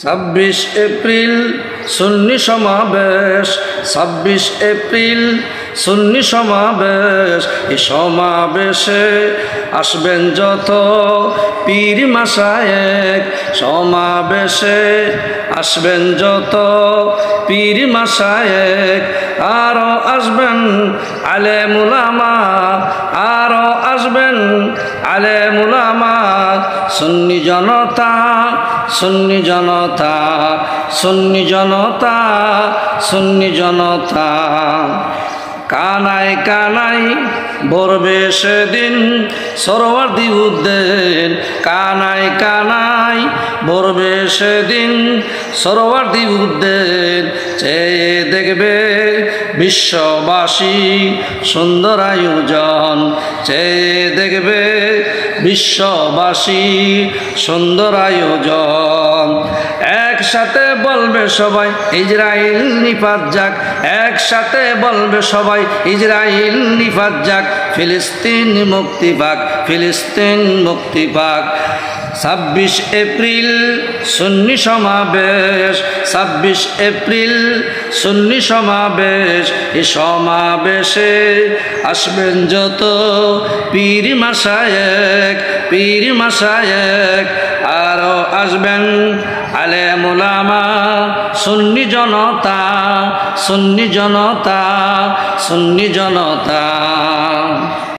26 April সুন্নি সমাবেশ, 26 April সুন্নি সমাবেশ। এই সমাবেশে আসবেন যত পীর মাশায়েখ, সমাবেশে আসবেন যত পীর মাশায়েখ। আরো আসবেন আলেম উলামা, আরো আসবেন আলেম উলামা। সুন্নি জনতা, সুন্নি জনতা, সুন্নি জনতা, সুন্নি জনতা। কানায় কানায় ভরবে সেদিন সরওয়ার্দী উদ্যান, কানায় কানায় ভরবে সেদিন সরওয়ার্দী উদ্যান। চেয়ে দেখবে বিশ্ববাসী সুন্দর আয়োজন, চেয়ে দেখবে বিশ্ববাসী সুন্দর আয়োজন। একসাথে বলবে সবাই ইজরাইল নিপাত যাক, একসাথে বলবে সবাই ইজরাইল নিপাত যাক। ফিলিস্তিন মুক্তি পাক, ফিলিস্তিন মুক্তি পাক। 26 এপ্রিল সুন্নি সমাবেশ, 26 এপ্রিল সুন্নি সমাবেশ। এই সমাবেশে আসবেন যত পীর মাশায়েখ, পীর মাশায়েখ। আরো আসবেন আলেম উলামা। সুন্নি জনতা, সুন্নি জনতা, সুন্নি জনতা।